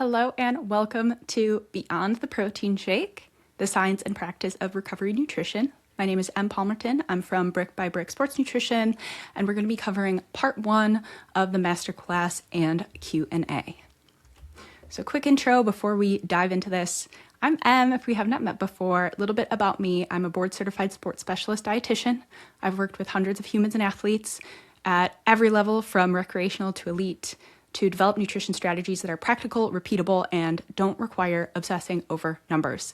Hello and welcome to Beyond the Protein Shake, the science and practice of recovery nutrition. My name is Em Palmerton. I'm from Brick by Brick Sports Nutrition, and we're going to be covering part 1 of the masterclass and Q&A. So quick intro before we dive into this. I'm Em, if we have not met before. A little bit about me. I'm a board-certified sports specialist dietitian. I've worked with hundreds of humans and athletes at every level from recreational to elite to develop nutrition strategies that are practical, repeatable, and don't require obsessing over numbers.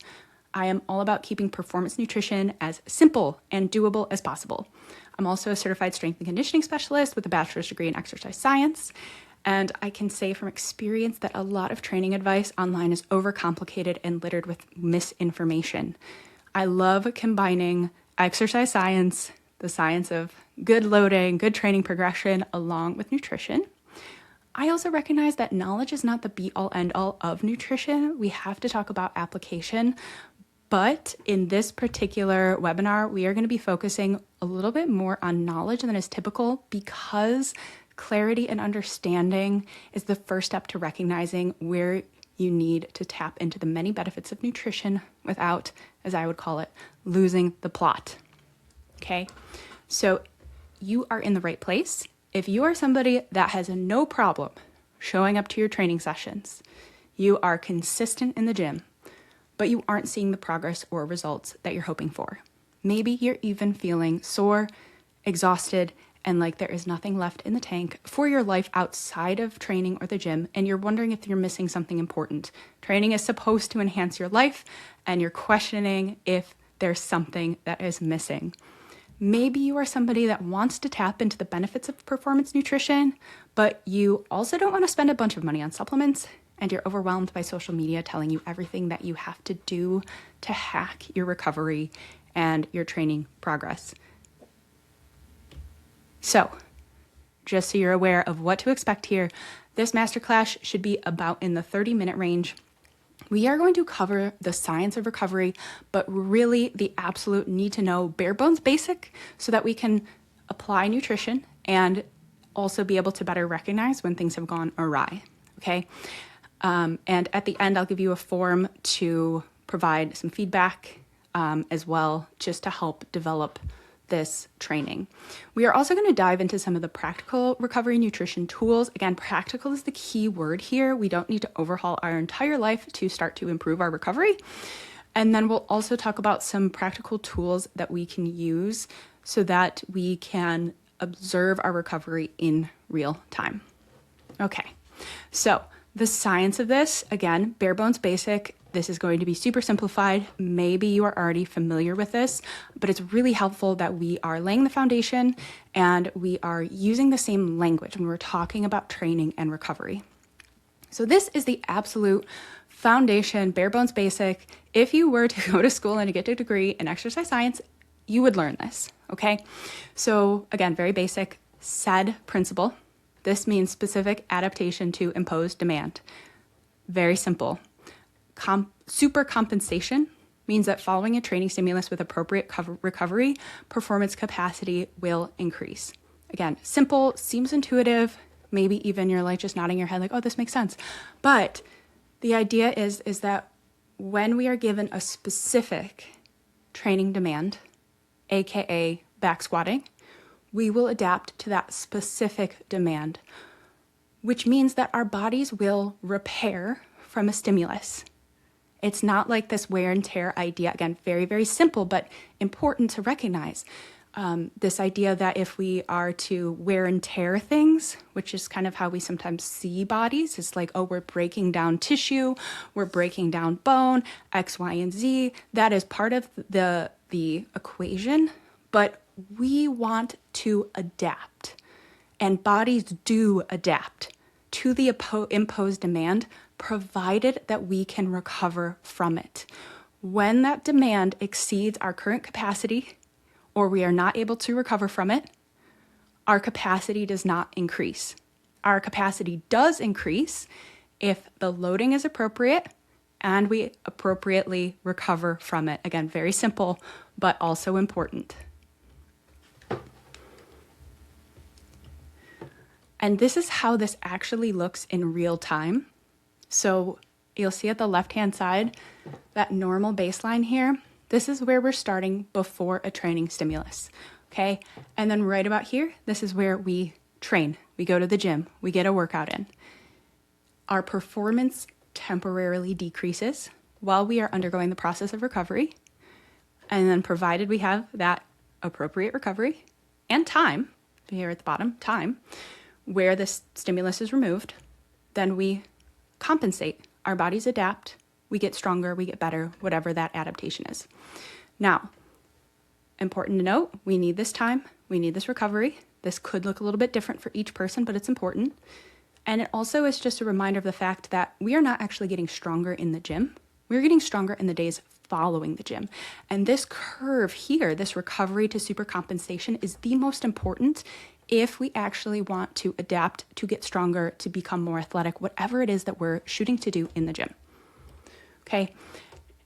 I am all about keeping performance nutrition as simple and doable as possible. I'm also a certified strength and conditioning specialist with a bachelor's degree in exercise science. And I can say from experience that a lot of training advice online is overcomplicated and littered with misinformation. I love combining exercise science, the science of good loading, good training progression, along with nutrition. I also recognize that knowledge is not the be-all end-all of nutrition. We have to talk about application. But in this particular webinar, we are going to be focusing a little bit more on knowledge than is typical because clarity and understanding is the first step to recognizing where you need to tap into the many benefits of nutrition without, as I would call it, losing the plot. Okay, so you are in the right place. If you are somebody that has no problem showing up to your training sessions, you are consistent in the gym, but you aren't seeing the progress or results that you're hoping for. Maybe you're even feeling sore, exhausted, and like there is nothing left in the tank for your life outside of training or the gym, and you're wondering if you're missing something important. Training is supposed to enhance your life, and you're questioning if there's something that is missing. Maybe you are somebody that wants to tap into the benefits of performance nutrition, but you also don't want to spend a bunch of money on supplements, and you're overwhelmed by social media telling you everything that you have to do to hack your recovery and your training progress. So, just so you're aware of what to expect here, this masterclass should be about in the 30-minute range. We are going to cover the science of recovery, but really the absolute need to know bare bones basic so that we can apply nutrition and also be able to better recognize when things have gone awry, okay? And at the end, I'll give you a form to provide some feedback as well, just to help develop this training. We are also going to dive into some of the practical recovery nutrition tools. Again, practical is the key word here. We don't need to overhaul our entire life to start to improve our recovery. And then we'll also talk about some practical tools that we can use so that we can observe our recovery in real time. Okay, so the science of this, again, bare bones basic. This is going to be super simplified. Maybe you are already familiar with this, but it's really helpful that we are laying the foundation and we are using the same language when we're talking about training and recovery. So this is the absolute foundation, bare bones basic. If you were to go to school and to get a degree in exercise science, you would learn this, okay? So again, very basic, SAID principle. This means specific adaptation to imposed demand. Very simple. Super compensation means that following a training stimulus with appropriate recovery, performance capacity will increase. Again, simple, seems intuitive. Maybe even you're like just nodding your head like, oh, this makes sense. But the idea is that when we are given a specific training demand, AKA back squatting, we will adapt to that specific demand, which means that our bodies will repair from a stimulus. It's not like this wear and tear idea. Again, very, very simple, but important to recognize. This idea that if we are to wear and tear things, which is kind of how we sometimes see bodies, it's like, oh, we're breaking down tissue, we're breaking down bone, X, Y, and Z. That is part of the equation, but we want to adapt, and bodies do adapt to the imposed demand, provided that we can recover from it. When that demand exceeds our current capacity, or we are not able to recover from it, our capacity does not increase. Our capacity does increase if the loading is appropriate and we appropriately recover from it. Again, very simple, but also important. And this is how this actually looks in real time. So you'll see at the left-hand side, that normal baseline here, this is where we're starting before a training stimulus, okay? And then right about here, this is where we train. We go to the gym, we get a workout in. Our performance temporarily decreases while we are undergoing the process of recovery. And then provided we have that appropriate recovery and time, here at the bottom, time, where this stimulus is removed, then we compensate. Our bodies adapt, we get stronger, we get better, whatever that adaptation is. Now, important to note, we need this time, we need this recovery. This could look a little bit different for each person, but it's important. And it also is just a reminder of the fact that we are not actually getting stronger in the gym. We're getting stronger in the days following the gym. And this curve here, this recovery to supercompensation, is the most important if we actually want to adapt, to get stronger, to become more athletic, whatever it is that we're shooting to do in the gym. Okay.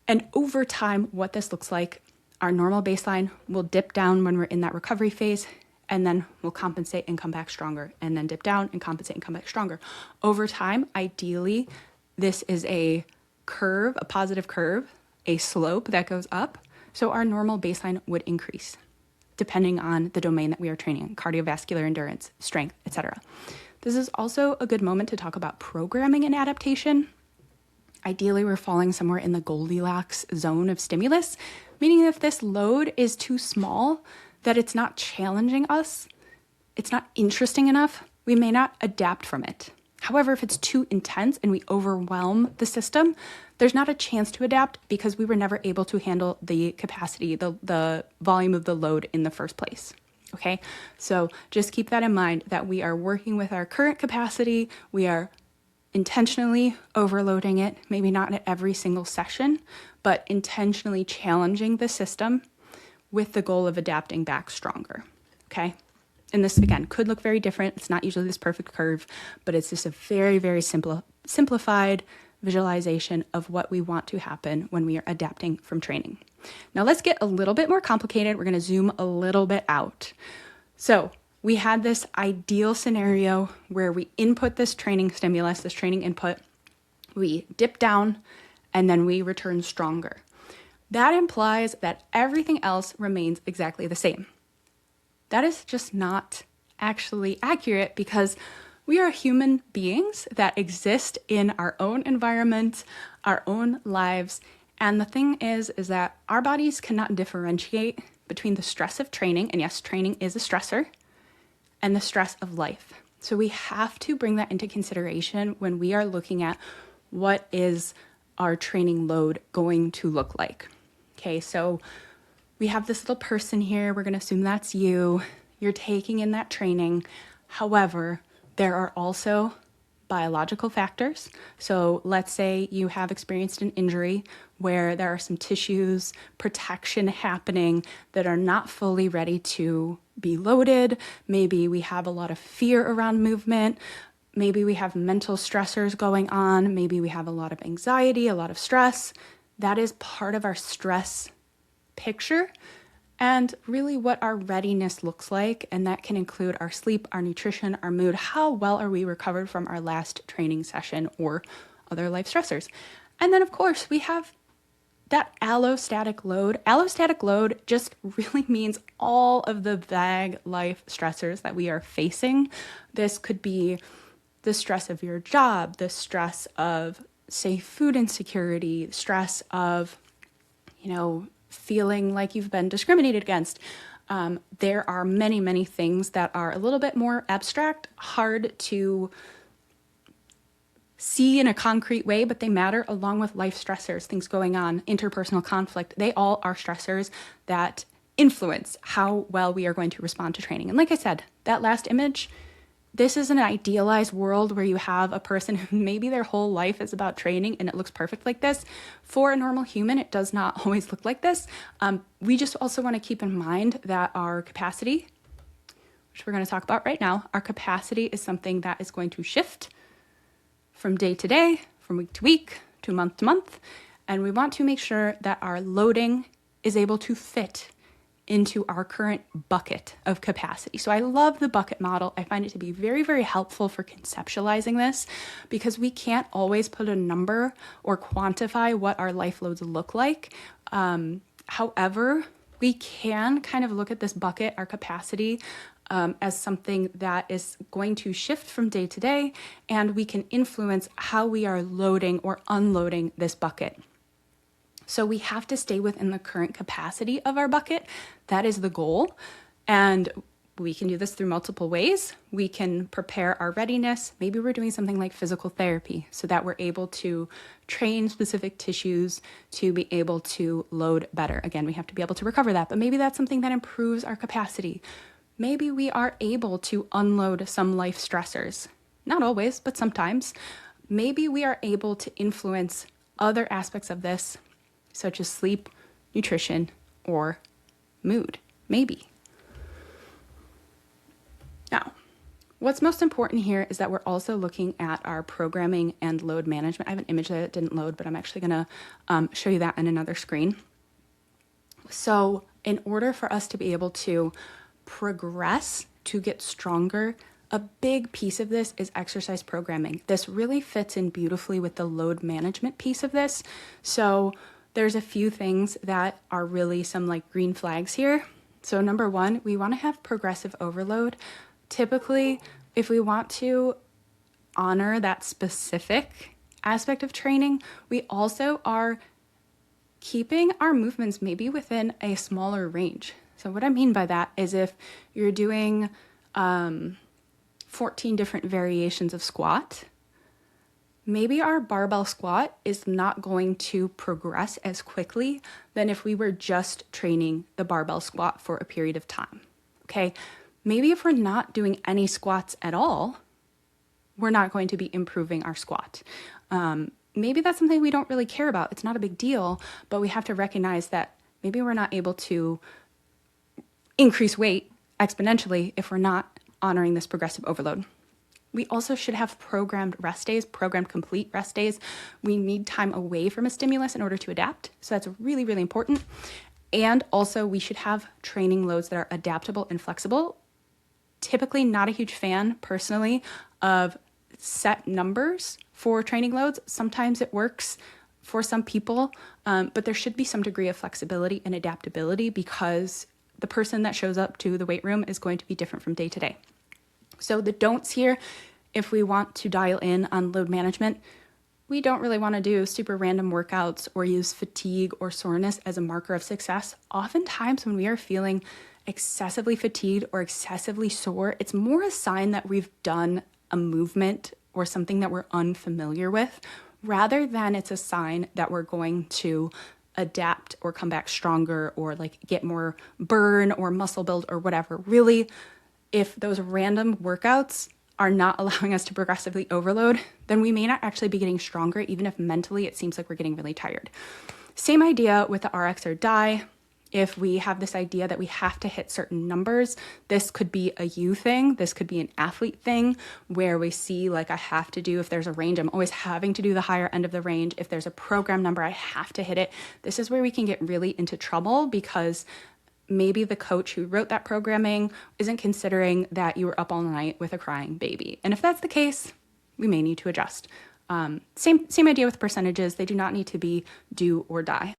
And over time, what this looks like, our normal baseline will dip down when we're in that recovery phase, and then we'll compensate and come back stronger, and then dip down and compensate and come back stronger. Over time, ideally, this is a curve, a positive curve, a slope that goes up. So our normal baseline would increase depending on the domain that we are training, cardiovascular endurance, strength, etc. This is also a good moment to talk about programming and adaptation. Ideally, we're falling somewhere in the Goldilocks zone of stimulus, meaning if this load is too small, that it's not challenging us, it's not interesting enough, we may not adapt from it. However, if it's too intense and we overwhelm the system, there's not a chance to adapt because we were never able to handle the capacity, the volume of the load in the first place. Okay, so just keep that in mind that we are working with our current capacity. We are intentionally overloading it, maybe not at every single session, but intentionally challenging the system with the goal of adapting back stronger. Okay. And this, again, could look very different. It's not usually this perfect curve, but it's just a very, very simplified visualization of what we want to happen when we are adapting from training. Now let's get a little bit more complicated. We're going to zoom a little bit out. So we had this ideal scenario where we input this training stimulus, this training input, we dip down, and then we return stronger. That implies that everything else remains exactly the same. That is just not actually accurate because we are human beings that exist in our own environment, our own lives. And the thing is that our bodies cannot differentiate between the stress of training, and yes, training is a stressor, and the stress of life. So we have to bring that into consideration when we are looking at what is our training load going to look like. Okay, so we have this little person here. We're going to assume that's you. You're taking in that training. However, there are also biological factors. So let's say you have experienced an injury where there are some tissues, protection happening that are not fully ready to be loaded. Maybe we have a lot of fear around movement. Maybe we have mental stressors going on. Maybe we have a lot of anxiety, a lot of stress. That is part of our stress picture and really what our readiness looks like. And that can include our sleep, our nutrition, our mood. How well are we recovered from our last training session or other life stressors? And then, of course, we have that allostatic load. Allostatic load just really means all of the vague life stressors that we are facing. This could be the stress of your job, the stress of, say, food insecurity, stress of, feeling like you've been discriminated against. There are many, many things that are a little bit more abstract, hard to see in a concrete way, but they matter, along with life stressors, things going on, interpersonal conflict. They all are stressors that influence how well we are going to respond to training. And like I said, that last image, this is an idealized world where you have a person who maybe their whole life is about training and it looks perfect like this. For a normal human, it does not always look like this. We just also want to keep in mind that our capacity, which we're going to talk about right now, our capacity is something that is going to shift from day to day, from week to week, to month. And we want to make sure that our loading is able to fit into our current bucket of capacity. So I love the bucket model. I find it to be very, very helpful for conceptualizing this because we can't always put a number or quantify what our life loads look like. However, we can kind of look at this bucket, our capacity, as something that is going to shift from day to day, and we can influence how we are loading or unloading this bucket. So we have to stay within the current capacity of our bucket. That is the goal. And we can do this through multiple ways. We can prepare our readiness. Maybe we're doing something like physical therapy so that we're able to train specific tissues to be able to load better. Again, we have to be able to recover that, but maybe that's something that improves our capacity. Maybe we are able to unload some life stressors. Not always, but sometimes. Maybe we are able to influence other aspects of this, such as sleep, nutrition, or mood, maybe. Now, what's most important here is that we're also looking at our programming and load management. I have an image that didn't load, but I'm actually going to show you that in another screen. So in order for us to be able to progress, to get stronger, a big piece of this is exercise programming. This really fits in beautifully with the load management piece of this. So there's a few things that are really some like green flags here. So number one, we want to have progressive overload. Typically, if we want to honor that specific aspect of training, we also are keeping our movements maybe within a smaller range. So what I mean by that is if you're doing 14 different variations of squat, maybe our barbell squat is not going to progress as quickly than if we were just training the barbell squat for a period of time, okay? Maybe if we're not doing any squats at all, we're not going to be improving our squat. Maybe that's something we don't really care about. It's not a big deal, but we have to recognize that maybe we're not able to increase weight exponentially if we're not honoring this progressive overload. We also should have programmed rest days, programmed complete rest days. We need time away from a stimulus in order to adapt. So that's really, really important. And also we should have training loads that are adaptable and flexible. Typically not a huge fan personally of set numbers for training loads. Sometimes it works for some people, but there should be some degree of flexibility and adaptability because the person that shows up to the weight room is going to be different from day to day. So the don'ts here, if we want to dial in on load management, we don't really want to do super random workouts or use fatigue or soreness as a marker of success. Oftentimes when we are feeling excessively fatigued or excessively sore, it's more a sign that we've done a movement or something that we're unfamiliar with, rather than it's a sign that we're going to adapt or come back stronger or like get more burn or muscle build or whatever. Really, if those random workouts are not allowing us to progressively overload, then we may not actually be getting stronger, even if mentally it seems like we're getting really tired. Same idea with the RX or die. If we have this idea that we have to hit certain numbers, this could be a you thing. This could be an athlete thing where we see like I have to do, if there's a range, I'm always having to do the higher end of the range. If there's a program number, I have to hit it. This is where we can get really into trouble because maybe the coach who wrote that programming isn't considering that you were up all night with a crying baby. And if that's the case, we may need to adjust. Same idea with percentages. They do not need to be do or die.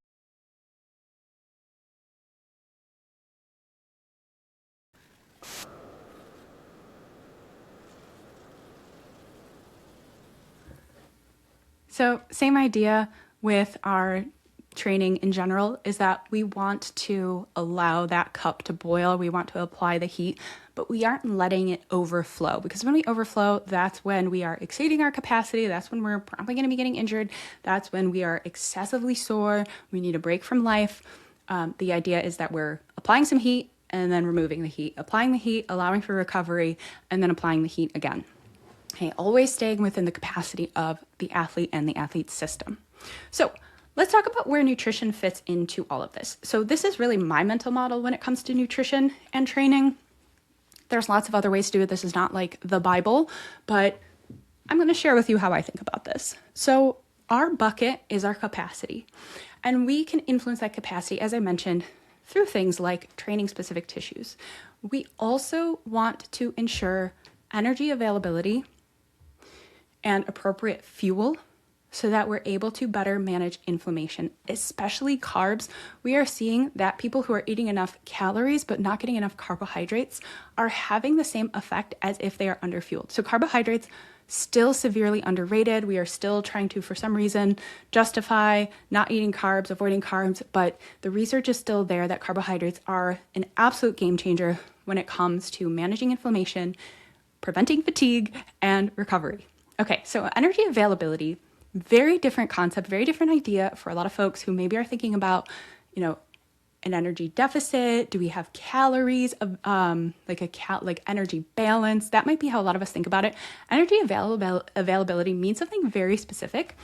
So same idea with our training in general is that we want to allow that cup to boil. We want to apply the heat, but we aren't letting it overflow, because when we overflow, that's when we are exceeding our capacity. That's when we're probably going to be getting injured. That's when we are excessively sore. We need a break from life. The idea is that we're applying some heat and then removing the heat, applying the heat, allowing for recovery, and then applying the heat again. Okay, always staying within the capacity of the athlete and the athlete's system. So let's talk about where nutrition fits into all of this. So this is really my mental model when it comes to nutrition and training. There's lots of other ways to do it. This is not like the Bible, but I'm going to share with you how I think about this. So our bucket is our capacity, and we can influence that capacity, as I mentioned, through things like training specific tissues. We also want to ensure energy availability and appropriate fuel so that we're able to better manage inflammation, especially carbs. We are seeing that people who are eating enough calories but not getting enough carbohydrates are having the same effect as if they are underfueled. So carbohydrates still severely underrated. We are still trying to, for some reason, justify not eating carbs, avoiding carbs, but the research is still there that carbohydrates are an absolute game changer when it comes to managing inflammation, preventing fatigue, and recovery. Okay, so energy availability, very different concept, very different idea for a lot of folks who maybe are thinking about, an energy deficit. Do we have calories of like energy balance? That might be how a lot of us think about it. Energy availability means something very specific.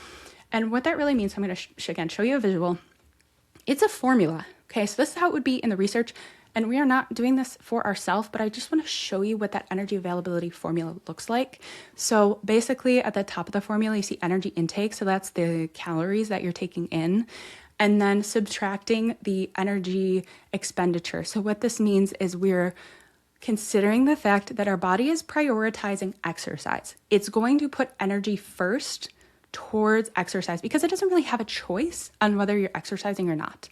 And what that really means, I'm going to again show you a visual. It's a formula. Okay, so this is how it would be in the research. And we are not doing this for ourselves, but I just want to show you what that energy availability formula looks like. So basically at the top of the formula, you see energy intake. So that's the calories that you're taking in, and then subtracting the energy expenditure. So what this means is we're considering the fact that our body is prioritizing exercise. It's going to put energy first towards exercise because it doesn't really have a choice on whether you're exercising or not.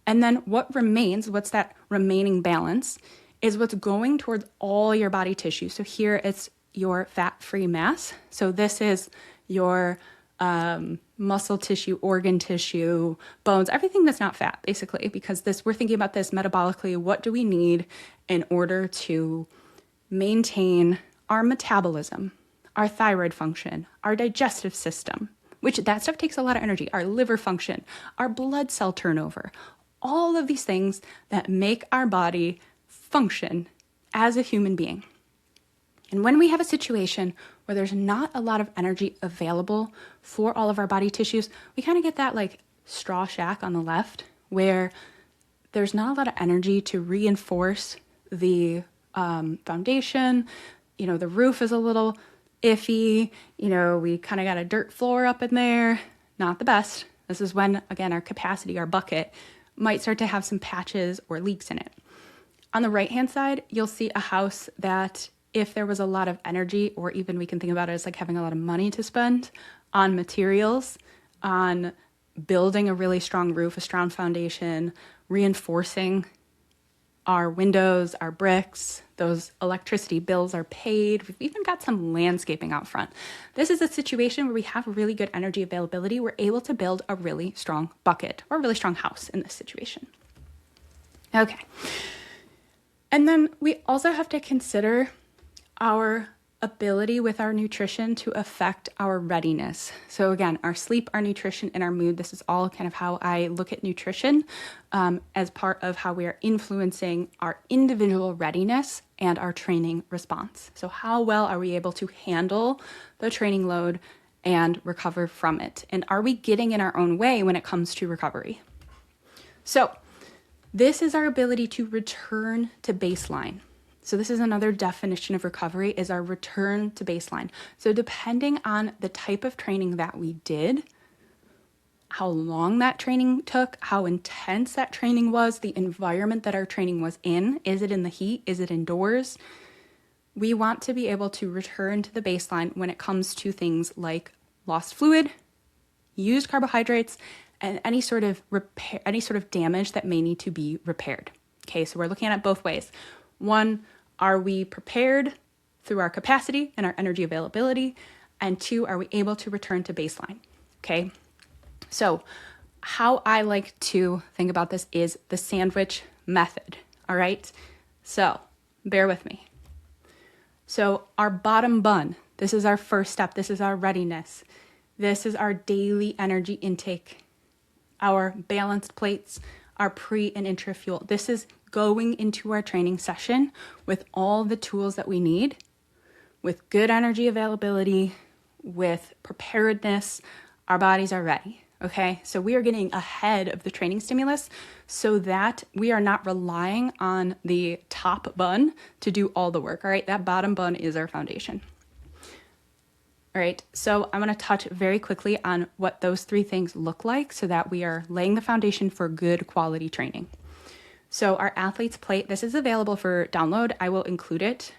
And then what remains, what's that remaining balance, is what's going towards all your body tissue. So here it's your fat-free mass. So this is your muscle tissue, organ tissue, bones, everything that's not fat, basically, because we're thinking about this metabolically. What do we need in order to maintain our metabolism, our thyroid function, our digestive system, which that stuff takes a lot of energy, our liver function, our blood cell turnover, all of these things that make our body function as a human being. And when we have a situation where there's not a lot of energy available for all of our body tissues, we kind of get that like straw shack on the left where there's not a lot of energy to reinforce the foundation. The roof is a little iffy. We kind of got a dirt floor up in there. Not the best. This is when, again, our capacity, our bucket, might start to have some patches or leaks in it. On the right-hand side, you'll see a house that if there was a lot of energy, or even we can think about it as like having a lot of money to spend on materials, on building a really strong roof, a strong foundation, reinforcing our windows, our bricks, those electricity bills are paid. We've even got some landscaping out front. This is a situation where we have really good energy availability. We're able to build a really strong bucket or a really strong house in this situation. Okay. And then we also have to consider our ability with our nutrition to affect our readiness. So again, our sleep, our nutrition, and our mood, this is all kind of how I look at nutrition as part of how we are influencing our individual readiness and our training response. So how well are we able to handle the training load and recover from it? And are we getting in our own way when it comes to recovery? So this is our ability to return to baseline. So this is another definition of recovery, is our return to baseline. So depending on the type of training that we did, how long that training took, how intense that training was, the environment that our training was in, is it in the heat, is it indoors? We want to be able to return to the baseline when it comes to things like lost fluid, used carbohydrates, and any sort of repair, any sort of damage that may need to be repaired. Okay, so we're looking at it both ways. One, are we prepared through our capacity and our energy availability? And two, are we able to return to baseline? Okay, so how I like to think about this is the sandwich method, all right? So bear with me. So our bottom bun, this is our first step. This is our readiness. This is our daily energy intake. Our balanced plates, our pre and intra fuel. This is going into our training session with all the tools that we need, with good energy availability, with preparedness. Our bodies are ready, okay? So we are getting ahead of the training stimulus so that we are not relying on the top bun to do all the work, all right? That bottom bun is our foundation. All right, so I'm going to touch very quickly on what those three things look like so that we are laying the foundation for good quality training. So our athlete's plate, this is available for download. I will include it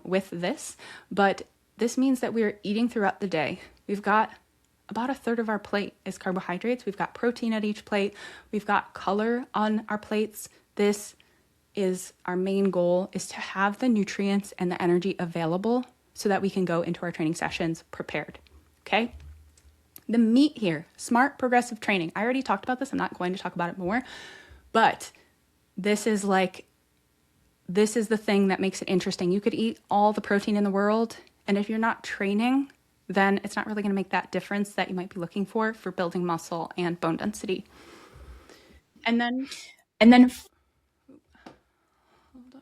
with this, but this means that we're eating throughout the day. We've got about a third of our plate is carbohydrates. We've got protein at each plate. We've got color on our plates. This is our main goal, is to have the nutrients and the energy available so that we can go into our training sessions prepared, okay? The meat here, smart progressive training. I already talked about this. I'm not going to talk about it more, but this is the thing that makes it interesting. You could eat all the protein in the world, and if you're not training, then it's not really going to make that difference that you might be looking for building muscle and bone density. And then hold on.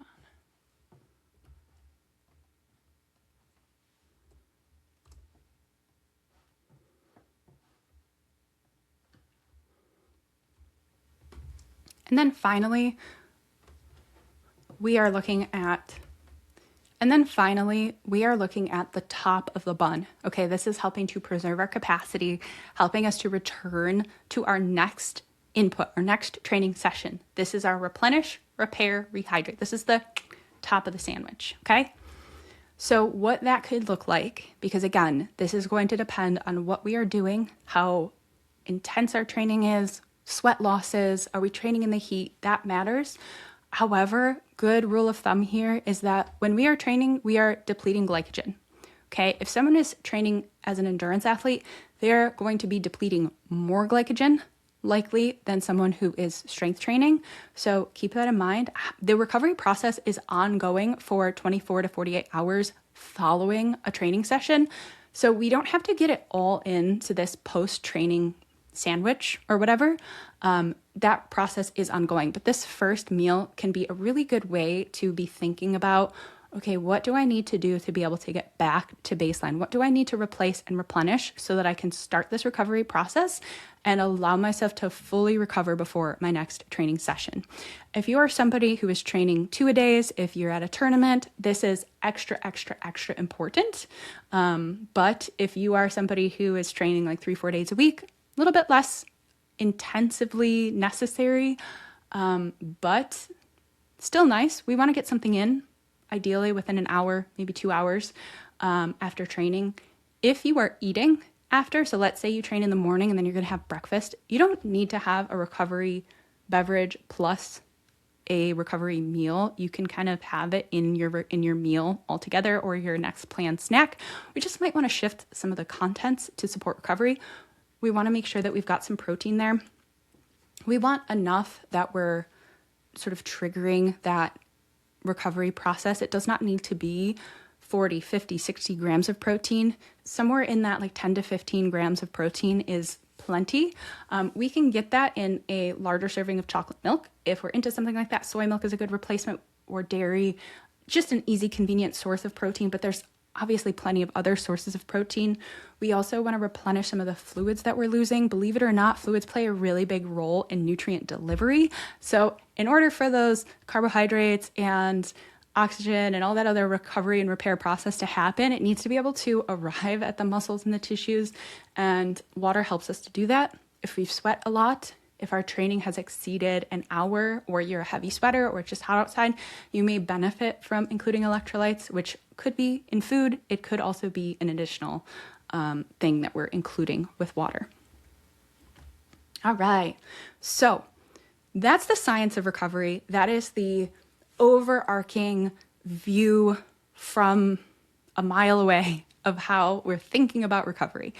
And then finally, we are looking at the top of the bun. Okay, this is helping to preserve our capacity, helping us to return to our next input, our next training session. This is our replenish, repair, rehydrate. This is the top of the sandwich, okay? So what that could look like, because again, this is going to depend on what we are doing, how intense our training is, sweat losses, are we training in the heat? That matters. However, good rule of thumb here is that when we are training, we are depleting glycogen. Okay, if someone is training as an endurance athlete, they're going to be depleting more glycogen likely than someone who is strength training. So keep that in mind. The recovery process is ongoing for 24 to 48 hours following a training session. So we don't have to get it all into this post-training sandwich or whatever. That process is ongoing, but this first meal can be a really good way to be thinking about, okay, what do I need to do to be able to get back to baseline? What do I need to replace and replenish so that I can start this recovery process and allow myself to fully recover before my next training session? If you are somebody who is training 2-a-days, if you're at a tournament, this is extra important. But if you are somebody who is training like 3-4 days a week, a little bit less intensively necessary, but still nice. We want to get something in, ideally within an hour, maybe 2 hours after training. If you are eating after, so let's say you train in the morning and then you're going to have breakfast, you don't need to have a recovery beverage plus a recovery meal. You can kind of have it in your meal altogether or your next planned snack. We just might want to shift some of the contents to support recovery. We want to make sure that we've got some protein there. We want enough that we're sort of triggering that recovery process. It does not need to be 40, 50, 60 grams of protein. Somewhere in that like 10 to 15 grams of protein is plenty. We can get that in a larger serving of chocolate milk. If we're into something like that, soy milk is a good replacement, or dairy, just an easy, convenient source of protein, but there's obviously plenty of other sources of protein. We also want to replenish some of the fluids that we're losing. Believe it or not, fluids play a really big role in nutrient delivery. So in order for those carbohydrates and oxygen and all that other recovery and repair process to happen, it needs to be able to arrive at the muscles and the tissues, and water helps us to do that. If we've sweat a lot, if our training has exceeded an hour, or you're a heavy sweater, or it's just hot outside, you may benefit from including electrolytes, which could be in food. It could also be an additional thing that we're including with water. All right, so that's the science of recovery. That is the overarching view from a mile away of how we're thinking about recovery.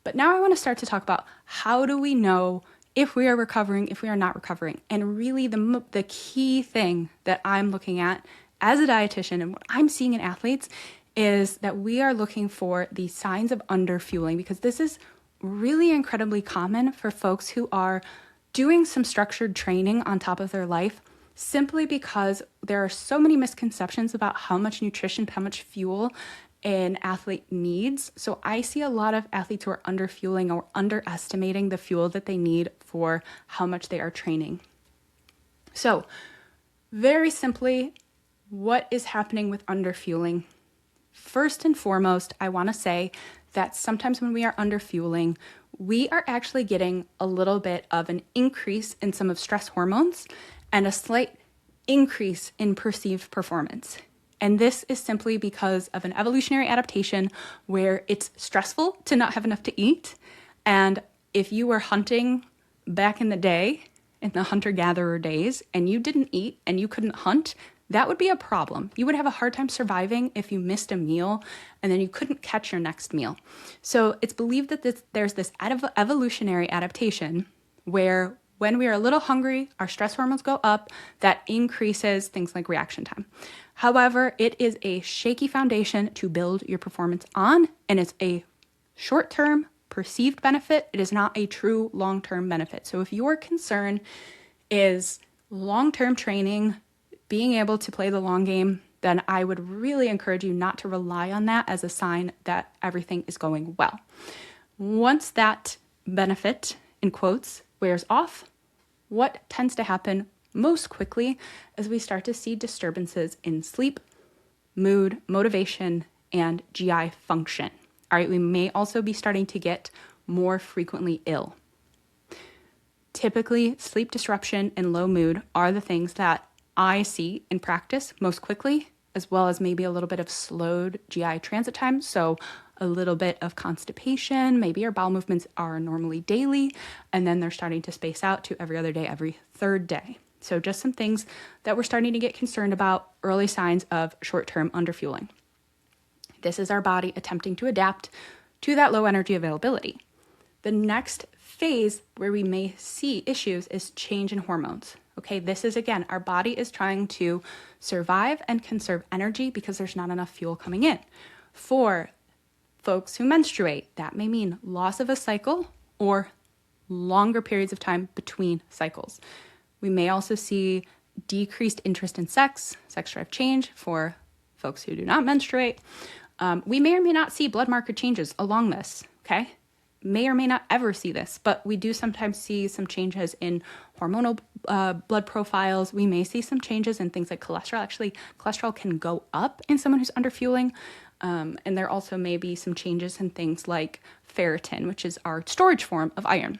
But now I want to start to talk about, how do we know if we are recovering, if we are not recovering? And really the key thing that I'm looking at as a dietitian and what I'm seeing in athletes is that we are looking for the signs of underfueling, because this is really incredibly common for folks who are doing some structured training on top of their life, simply because there are so many misconceptions about how much nutrition, how much fuel an athlete needs. So I see a lot of athletes who are underfueling or underestimating the fuel that they need for how much they are training. So very simply, what is happening with underfueling? First and foremost, I want to say that sometimes when we are underfueling, we are actually getting a little bit of an increase in some of stress hormones and a slight increase in perceived performance. And this is simply because of an evolutionary adaptation where it's stressful to not have enough to eat. And if you were hunting back in the day, in the hunter-gatherer days, and you didn't eat and you couldn't hunt, that would be a problem. You would have a hard time surviving if you missed a meal and then you couldn't catch your next meal. So it's believed that there's this evolutionary adaptation where when we are a little hungry, our stress hormones go up. That increases things like reaction time. However, it is a shaky foundation to build your performance on, and it's a short-term perceived benefit. It is not a true long-term benefit. So if your concern is long-term training, being able to play the long game, then I would really encourage you not to rely on that as a sign that everything is going well. Once that benefit, in quotes, wears off, what tends to happen most quickly is we start to see disturbances in sleep, mood, motivation, and GI function. All right, we may also be starting to get more frequently ill. Typically, sleep disruption and low mood are the things that I see in practice most quickly, as well as maybe a little bit of slowed GI transit time. So a little bit of constipation, maybe our bowel movements are normally daily, and then they're starting to space out to every other day, every third day. So just some things that we're starting to get concerned about, early signs of short-term underfueling. This is our body attempting to adapt to that low energy availability. The next phase where we may see issues is change in hormones. Okay, this is again, our body is trying to survive and conserve energy because there's not enough fuel coming in. For folks who menstruate, that may mean loss of a cycle or longer periods of time between cycles. We may also see decreased interest in sex drive change for folks who do not menstruate. We may or may not see blood marker changes along this, okay? May or may not ever see this, but we do sometimes see some changes in hormonal blood profiles. We may see some changes in things like cholesterol. Actually, cholesterol can go up in someone who's underfueling. And there also may be some changes in things like ferritin, which is our storage form of iron.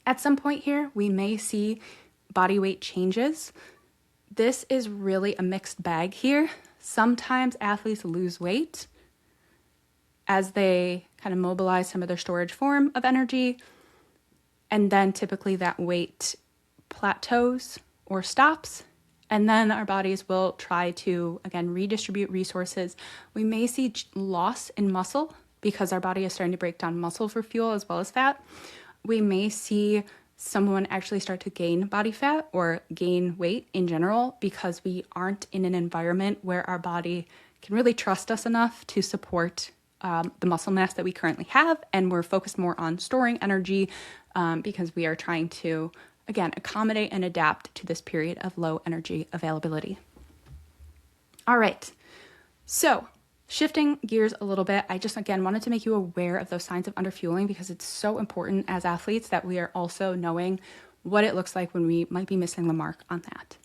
At some point here, we may see body weight changes. This is really a mixed bag here. Sometimes athletes lose weight as they kind of mobilize some of their storage form of energy. And then typically that weight plateaus or stops. And then our bodies will try to, again, redistribute resources. We may see loss in muscle because our body is starting to break down muscle for fuel as well as fat. We may see someone actually start to gain body fat or gain weight in general because we aren't in an environment where our body can really trust us enough to support the muscle mass that we currently have, and we're focused more on storing energy because we are trying to, again, accommodate and adapt to this period of low energy availability. All right, so shifting gears a little bit, I just, again, wanted to make you aware of those signs of underfueling because it's so important as athletes that we are also knowing what it looks like when we might be missing the mark on that.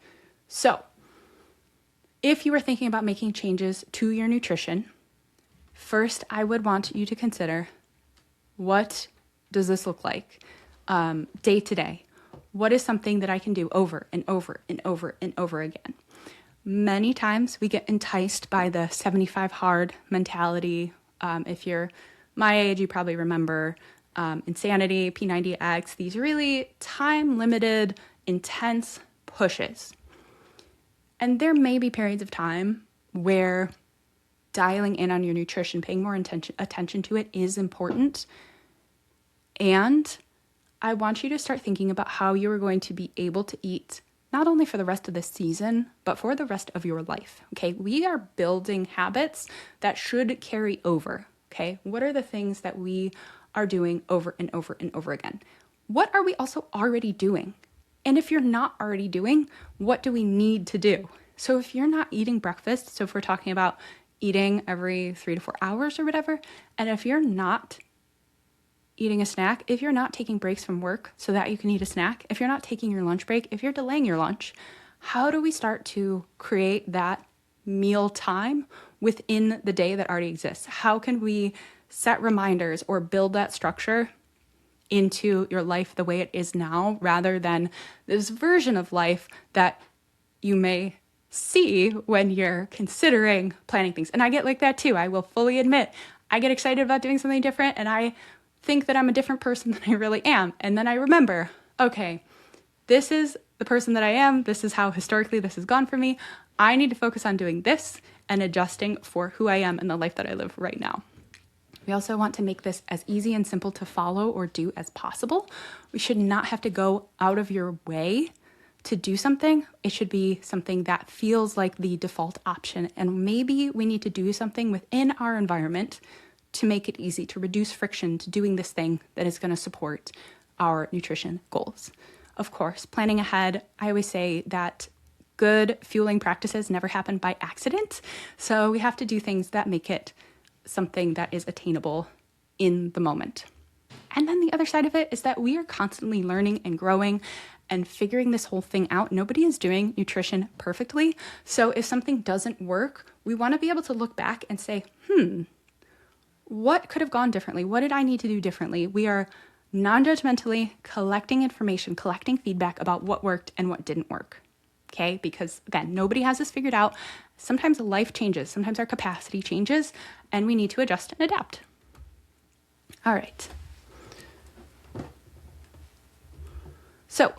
So if you are thinking about making changes to your nutrition, first, I would want you to consider, what does this look like day to day? What is something that I can do over and over and over and over again? Many times we get enticed by the 75 hard mentality. If you're my age, you probably remember Insanity, P90X, these really time-limited, intense pushes. And there may be periods of time where dialing in on your nutrition, paying more attention to it is important. And I want you to start thinking about how you are going to be able to eat not only for the rest of the season, but for the rest of your life, okay? We are building habits that should carry over, okay? What are the things that we are doing over and over and over again? What are we also already doing? And if you're not already doing, what do we need to do? So if you're not eating breakfast, so if we're talking about eating every 3 to 4 hours or whatever, and if you're not eating a snack, if you're not taking breaks from work so that you can eat a snack, if you're not taking your lunch break, if you're delaying your lunch, how do we start to create that meal time within the day that already exists? How can we set reminders or build that structure into your life the way it is now, rather than this version of life that you may see when you're considering planning things. And I get like that too. I will fully admit, I get excited about doing something different and I think that I'm a different person than I really am. And then I remember, okay, this is the person that I am. This is how historically this has gone for me. I need to focus on doing this and adjusting for who I am and the life that I live right now. We also want to make this as easy and simple to follow or do as possible. We should not have to go out of your way to do something. It should be something that feels like the default option. And maybe we need to do something within our environment to make it easy, to reduce friction to doing this thing that is going to support our nutrition goals. Of course, planning ahead, I always say that good fueling practices never happen by accident. So we have to do things that make it something that is attainable in the moment. And then the other side of it is that we are constantly learning and growing and figuring this whole thing out. Nobody is doing nutrition perfectly. So if something doesn't work, we want to be able to look back and say, what could have gone differently? What did I need to do differently? We are non-judgmentally collecting information, collecting feedback about what worked and what didn't work. Okay, because again, nobody has this figured out. Sometimes life changes, sometimes our capacity changes, and we need to adjust and adapt. All right. So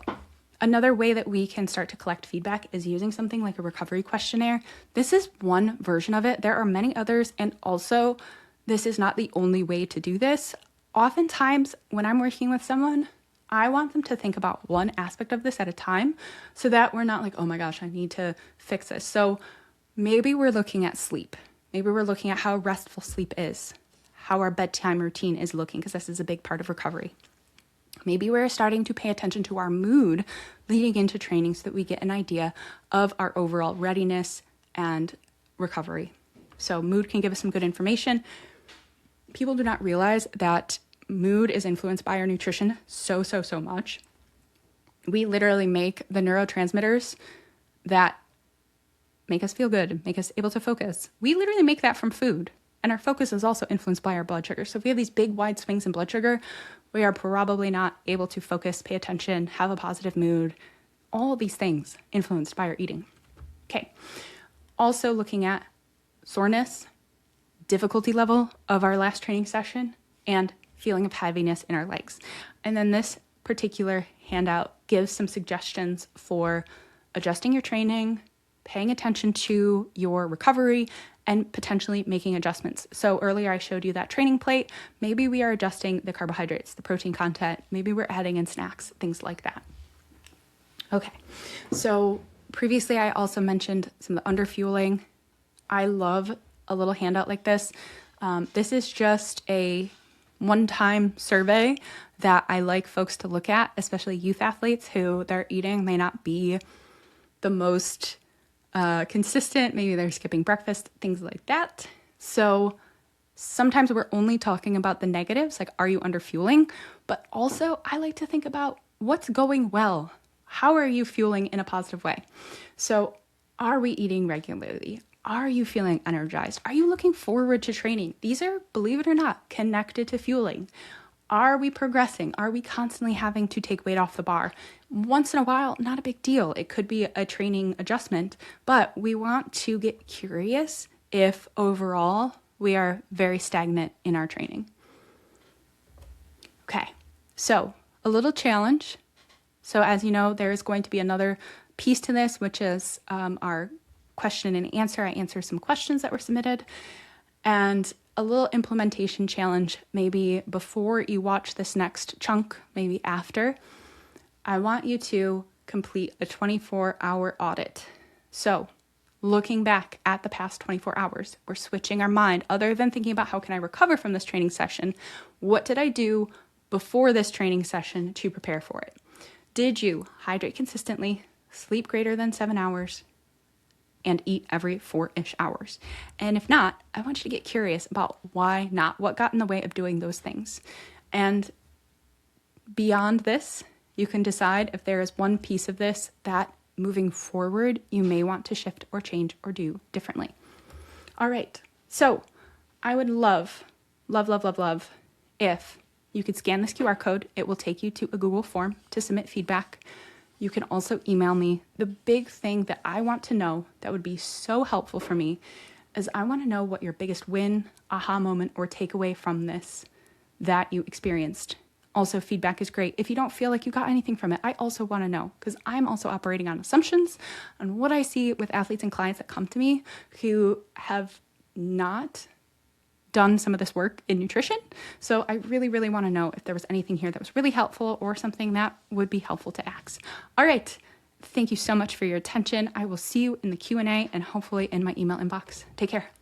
another way that we can start to collect feedback is using something like a recovery questionnaire. This is one version of it. There are many others, and also this is not the only way to do this. Oftentimes, when I'm working with someone, I want them to think about one aspect of this at a time so that we're not like, oh my gosh, I need to fix this. So maybe we're looking at sleep. Maybe we're looking at how restful sleep is, how our bedtime routine is looking, because this is a big part of recovery. Maybe we're starting to pay attention to our mood leading into training so that we get an idea of our overall readiness and recovery. So mood can give us some good information. People do not realize that mood is influenced by our nutrition so much. We literally make the neurotransmitters that make us feel good, make us able to focus. We literally make that from food. And our focus is also influenced by our blood sugar. So if we have these big wide swings in blood sugar, we are probably not able to focus, pay attention, have a positive mood, all of these things influenced by our eating. Okay. Also looking at soreness, difficulty level of our last training session, and feeling of heaviness in our legs. And then this particular handout gives some suggestions for adjusting your training, paying attention to your recovery, and potentially making adjustments. So earlier I showed you that training plate. Maybe we are adjusting the carbohydrates, the protein content. Maybe we're adding in snacks, things like that. Okay, so previously I also mentioned some of the underfueling. I love a little handout like this. This is just a one-time survey that I like folks to look at, especially youth athletes who their eating may not be the most consistent. Maybe they're skipping breakfast, things like that. So sometimes we're only talking about the negatives, like are you underfueling? But also I like to think about what's going well. How are you fueling in a positive way? So are we eating regularly? Are you feeling energized? Are you looking forward to training? These are, believe it or not, connected to fueling. Are we progressing? Are we constantly having to take weight off the bar? Once in a while, not a big deal. It could be a training adjustment, but we want to get curious if overall we are very stagnant in our training. Okay, so a little challenge. So as you know, there is going to be another piece to this, which is our question and answer. I answer some questions that were submitted, and a little implementation challenge, maybe before you watch this next chunk, maybe after. I want you to complete a 24-hour audit. So looking back at the past 24 hours, we're switching our mind. Other than thinking about how can I recover from this training session, what did I do before this training session to prepare for it? Did you hydrate consistently, sleep greater than 7 hours, and eat every 4-ish hours? And if not, I want you to get curious about why not, what got in the way of doing those things. And beyond this, you can decide if there is one piece of this that moving forward, you may want to shift or change or do differently. All right, so I would love if you could scan this QR code. It will take you to a Google form to submit feedback. You can also email me. The big thing that I want to know that would be so helpful for me is I want to know what your biggest win, aha moment, or takeaway from this that you experienced. Also, feedback is great. If you don't feel like you got anything from it, I also want to know, because I'm also operating on assumptions on what I see with athletes and clients that come to me who have not done some of this work in nutrition. So I really, really want to know if there was anything here that was really helpful or something that would be helpful to ask. All right. Thank you so much for your attention. I will see you in the Q&A and hopefully in my email inbox. Take care.